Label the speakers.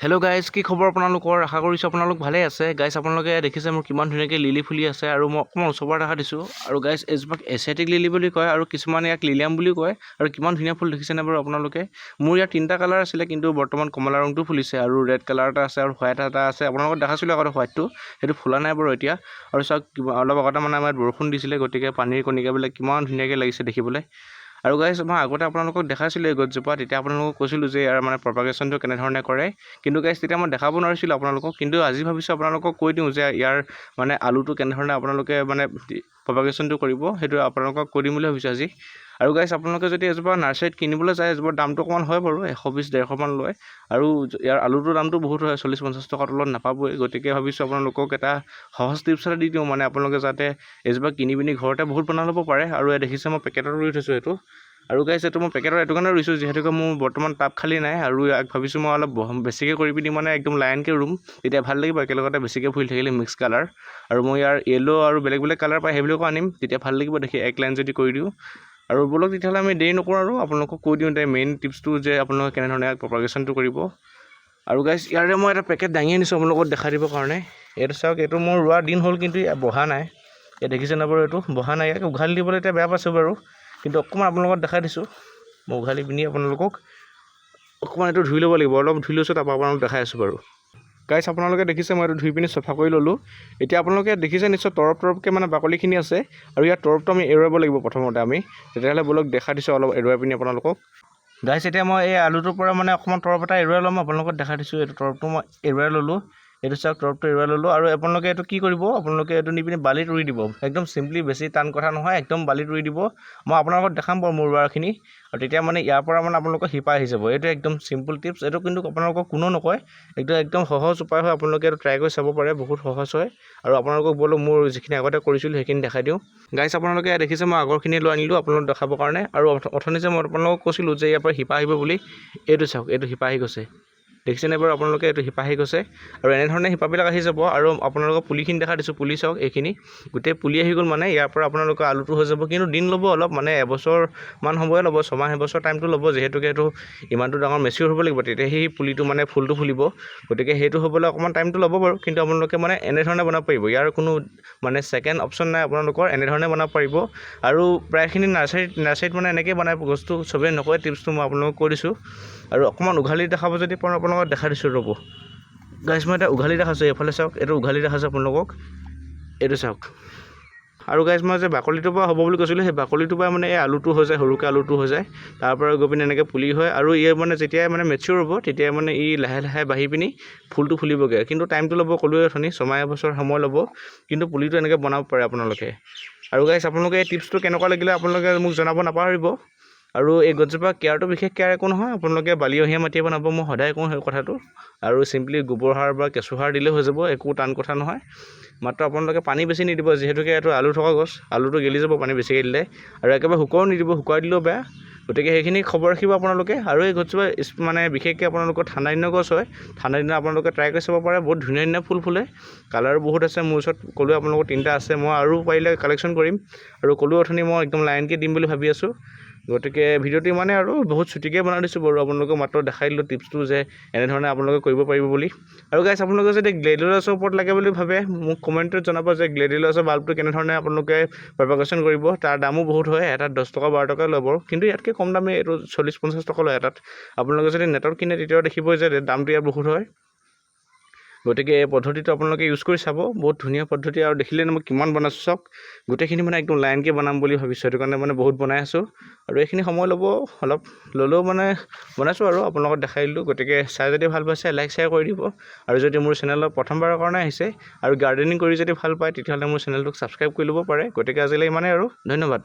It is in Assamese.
Speaker 1: হেল্ল' গাইজ, কি খবৰ আপোনালোকৰ? আশা কৰিছোঁ আপোনালোক ভালে আছে। গাইজ, আপোনালোকে দেখিছে মোৰ কিমান ধুনীয়াকৈ লিলি ফুলি আছে আৰু মই অকণমান ওচৰৰ পৰা দেখা দিছোঁ। আৰু গাইজ, এজোপাক এছিয়াটিক লিলি বুলি কয় আৰু কিছুমানে ইয়াক লিলিয়াম বুলিও কয়। আৰু কিমান ধুনীয়া ফুল দেখিছেনে বাৰু আপোনালোকে? মোৰ ইয়াত 3টা কালাৰ আছিলে, কিন্তু বৰ্তমান কমলা ৰংটো ফুলিছে আৰু ৰেড কালাৰ এটা আছে আৰু হোৱাইট এটা আছে। আপোনালোকক দেখাছিলোঁ আগতে হোৱাইটটো, সেইটো ফুলা নাই বাৰু এতিয়া। আৰু চাওক, অলপ আগতে মানে আমাৰ বৰষুণ দিছিলে, গতিকে পানীৰ কণিকাবিলাক কিমান ধুনীয়াকৈ লাগিছে দেখিবলৈ। আৰু গাইজ, মই আগতে আপোনালোকক দেখাইছিলোঁ এই গছজোপা। তেতিয়া আপোনালোকক কৈছিলোঁ যে ইয়াৰ মানে প্ৰপাগেশ্যনটো কেনেধৰণে কৰে। কিন্তু গাইজ, তেতিয়া মই দেখাব নোৱাৰিছিলোঁ আপোনালোকক। কিন্তু আজি ভাবিছোঁ আপোনালোকক কৈ দিওঁ যে ইয়াৰ মানে আলুটো কেনেধৰণে আপোনালোকে মানে প্ৰপাগেশ্যনটো কৰিব, সেইটো আপোনালোকক কৈ দিম বুলি ভাবিছোঁ আজি। আৰু গাইজ, আপোনালোকে যদি এজোপা নাৰ্চাৰীত কিনিবলৈ যায়, এজোপা দামটো অকণমান হয় বাৰু, 120-150 মান লয়। আৰু ইয়াৰ আলুটোৰ দামটো বহুত হয়, 40-50 টকাৰ তলত নাপাবই। গতিকে ভাবিছোঁ আপোনালোকক এটা সহজ টিপছ এটা দি দিওঁ, মানে আপোনালোকে যাতে এজোপা কিনি পিনি ঘৰতে বহুত বনাই ল'ব পাৰে। আৰু দেখিছে মই পেকেটত ৰুই থৈছোঁ এইটো। আৰু গাইজ, এইটো মই পেকেটত এইটো কাৰণে ৰুইছোঁ, যিহেতুকে মোৰ বৰ্তমান টাব খালী নাই। আৰু ইয়াক ভাবিছোঁ মই অলপ বেছিকৈ কৰি পিনি মানে একদম লাইনকৈ ৰুম, তেতিয়া ভাল লাগিব একেলগতে বেছিকৈ ফুলি থাকিলে মিক্স কালাৰ। আৰু মই ইয়াৰ য়েল্ল' আৰু বেলেগ বেলেগ কালাৰ পায়, সেইবিলাকো আনিম, তেতিয়া ভাল লাগিব দেখি এক লাইন যদি কৰি দিওঁ। আৰু ব'লক তেতিয়াহ'লে আমি দেৰি নকৰোঁ আৰু আপোনালোকক কৈ দিওঁ মেইন টিপছটো যে আপোনালোকে কেনেধৰণে ইয়াক প্ৰপাগেশ্যনটো কৰিব। আৰু গাইজ, ইয়াৰে মই এটা পেকেট দাঙি আনিছোঁ আপোনালোকক দেখাই দিবৰ কাৰণে। এইটো চাওক, এইটো মোৰ ৰোৱা দিন হ'ল, কিন্তু ইয়াত বহা নাই। ইয়াত দেখিছেনে বাৰু, এইটো বহা নাই। ইয়াক উঘালি দিবলৈ এতিয়া বেয়া পাইছোঁ বাৰু, কিন্তু অকণমান আপোনালোকক দেখাই দিছোঁ। মই উঘালি পিনি আপোনালোকক অকণমান এইটো ধুই ল'ব লাগিব, অলপ ধুই লৈছোঁ, তাৰপৰা আপোনালোকক দেখাই আছোঁ বাৰু। গাইজ, আপোনালোকে দেখিছে মই এইটো ধুই পিনি চফা কৰি ল'লোঁ। এতিয়া আপোনালোকে দেখিছে নিশ্চয় তৰপকৈ মানে বাকলিখিনি আছে, আৰু ইয়াৰ তৰপটো আমি এৰুৱাব লাগিব প্ৰথমতে আমি। তেতিয়াহ'লে ব'লক দেখাই দিছোঁ অলপ এৰুৱাই পিনি আপোনালোকক। গাইজ, এতিয়া মই এই আলুটোৰ পৰা মানে অকণমান তৰপ এটা এৰুৱাই ল'ম, আপোনালোকক দেখাই দিছোঁ। এইটো তৰপটো মই এৰুৱাই ল'লোঁ। এইটো চাওক, তৰপটো এৰুৱাই ল'লোঁ। আৰু আপোনালোকে এইটো কি কৰিব, আপোনালোকে এইটো নি পিনি বালিত ৰুই দিব, একদম চিম্পলি, বেছি টান কথা নহয়, একদম বালিত ৰুই দিব। মই আপোনালোকক দেখাম বাৰু মোৰ ৰোৱাখিনি। আৰু তেতিয়া মানে ইয়াৰ পৰা মানে আপোনালোকৰ শিপা আহি যাব। এইটো একদম চিম্পল টিপছ, এইটো কিন্তু আপোনালোকক কোনেও নকয়। একদম সহজ উপায় হয়, আপোনালোকে এইটো ট্ৰাই কৰি চাব পাৰে, বহুত সহজ হয়। আৰু আপোনালোকক ব'লক মোৰ যিখিনি আগতে কৰিছিলোঁ সেইখিনি দেখাই দিওঁ। গাইজ, আপোনালোকে দেখিছে মই আগৰখিনি লৈ আনিলোঁ আপোনালোকক দেখাবৰ কাৰণে। আৰু অথনি যে মই আপোনালোকক কৈছিলোঁ যে ইয়াৰ পৰা শিপা আহিব বুলি, এইটো চাওক, এইটো শিপা আহি গৈছে। দেখিছেনে বাৰু আপোনালোকে, এইটো শিপা আহি গৈছে। আৰু এনেধৰণে শিপাবিলাক আহি যাব। আৰু আপোনালোকক পুলিখিনি দেখাই দিছোঁ, পুলি চাওক, এইখিনি গোটেই পুলি আহি গ'ল। মানে ইয়াৰ পৰা আপোনালোকৰ আলুটো হৈ যাব, কিন্তু দিন ল'ব অলপ, মানে এবছৰমান সময় ল'ব, 6 মাহ এবছৰ টাইমটো ল'ব, যিহেতুকে এইটো ইমানটো ডাঙৰ মেচিয়ৰ হ'ব লাগিব, তেতিয়া সেই পুলিটো মানে ফুলটো ফুলিব। গতিকে সেইটো হ'বলৈ অকণমান টাইমটো ল'ব বাৰু, কিন্তু আপোনালোকে মানে এনেধৰণে বনাব পাৰিব। ইয়াৰ কোনো মানে ছেকেণ্ড অপশ্যন নাই, আপোনালোকৰ এনেধৰণে বনাব পাৰিব। আৰু প্ৰায়খিনি নাৰ্চাৰীত মানে এনেকৈ বনাই বস্তু, চবেই নকয়, টিপছটো মই আপোনালোকক কৈ দিছোঁ। আৰু অকণমান উঘালি দেখাব যদি পাৰোঁ আপোনালোকক দেখাই দিছোঁ, ৰ'ব। গাইজ, মই এতিয়া উঘালি দেখাইছোঁ, এইফালে চাওক, এইটো উঘালি দেখাইছোঁ আপোনালোকক, এইটো চাওক। আৰু গাইজ, মই যে বাকলিটোৰ পৰা হ'ব বুলি কৈছিলোঁ, সেই বাকলিটোৰ পৰা মানে এই আলুটো হৈ যায়, সৰুকৈ আলুটো হৈ যায়, তাৰ পৰা গৈ পিনি এনেকৈ পুলি হয়। আৰু ইয়াৰ মানে যেতিয়াই মানে মেচিয়ৰ হ'ব, তেতিয়াই মানে ই লাহে লাহে বাঢ়ি পিনি ফুলটো ফুলিবগৈ। কিন্তু টাইমটো ল'ব, ক'লোৱে অথনি, 6 মাহ এবছৰ সময় ল'ব, কিন্তু পুলিটো এনেকৈ বনাব পাৰে আপোনালোকে। আৰু গাইজ, আপোনালোকে এই টিপছটো কেনেকুৱা লাগিলে আপোনালোকে মোক জনাব নাপাহৰিব। আৰু এই গছজোপা কেয়াৰটো বিশেষ কেয়াৰ একো নহয়, আপোনালোকে বালিয়হীয়া মাটিয়ে বনাব, মই সদায় কওঁ সেই কথাটো। আৰু চিম্পলি গোবৰ সাৰ বা কেঁচু সাৰ দিলেই হৈ যাব, একো টান কথা নহয়। মাত্ৰ আপোনালোকে পানী বেছি নিদিব, যিহেতুকে এইটো আলু থকা গছ, আলুটো গেলি যাব পানী বেছিকৈ দিলে। আৰু একেবাৰে শুকুৱাও নিদিব, শুকুৱাই দিলেও বেয়া। গতিকে সেইখিনি খবৰ ৰাখিব আপোনালোকে। আৰু এই গছজোপা মানে বিশেষকৈ আপোনালোকৰ ঠাণ্ডা দিনৰ গছ হয়, ঠাণ্ডা দিনত আপোনালোকে ট্ৰাই কৰি চাব পাৰে, বহুত ধুনীয়া ধুনীয়া ফুল ফুলে, কালাৰো বহুত আছে। মোৰ ওচৰত ক'লোৱে আপোনালোকৰ 3টা আছে, মই আৰু পাৰিলে কালেকশ্যন কৰিম। আৰু ক'লোৱে অথনি মই একদম লাইনকৈ দিম বুলি ভাবি আছোঁ। গতিকে ভিডিঅ'টো ইমানেই, আৰু বহুত ছুটিকৈ বনাই দিছোঁ বাৰু, আপোনালোকক মাত্ৰ দেখাই দিলোঁ টিপছটো যে এনেধৰণে আপোনালোকে কৰিব পাৰিব বুলি। আৰু গাইজ, আপোনালোকে যদি গ্লেডিওলাছৰ ওপৰত লাগে বুলি ভাবে, মোক কমেণ্টত জনাব যে গ্লেডিওলাছৰ বাল্বটো কেনেধৰণে আপোনালোকে প্ৰপাগেশ্যন কৰিব। তাৰ দামো বহুত হয়, এটাত 10 টকা 12 টকা ল'ব, কিন্তু ইয়াতকৈ কম দামে, এইটো 40-50 টকা লয় এটাত। আপোনালোকে যদি নেটত কিনে, তেতিয়াও দেখিব যে দামটো ইয়াত বহুত হয়। গতিকে এই পদ্ধতিটো আপোনালোকে ইউজ কৰি চাব, বহুত ধুনীয়া পদ্ধতি। আৰু দেখিলে মই কিমান বনাইছোঁ চাওক, গোটেইখিনি মানে একদম লাইনকৈ বনাম বুলি ভাবিছোঁ, সেইটো কাৰণে মানে বহুত বনাই আছোঁ। আৰু এইখিনি সময় ল'ব, অলপ ল'লেও মানে বনাইছোঁ আৰু আপোনালোকক দেখাই দিলোঁ। গতিকে চাই যদি ভাল পাইছে, লাইক শ্বেয়াৰ কৰি দিব। আৰু যদি মোৰ চেনেলত প্ৰথমবাৰৰ কাৰণে আহিছে আৰু গাৰ্ডেনিং কৰি যদি ভাল পায়, তেতিয়াহ'লে মোৰ চেনেলটোক ছাবস্ক্ৰাইব কৰি ল'ব পাৰে। গতিকে আজিলৈ ইমানেই আৰু, ধন্যবাদ।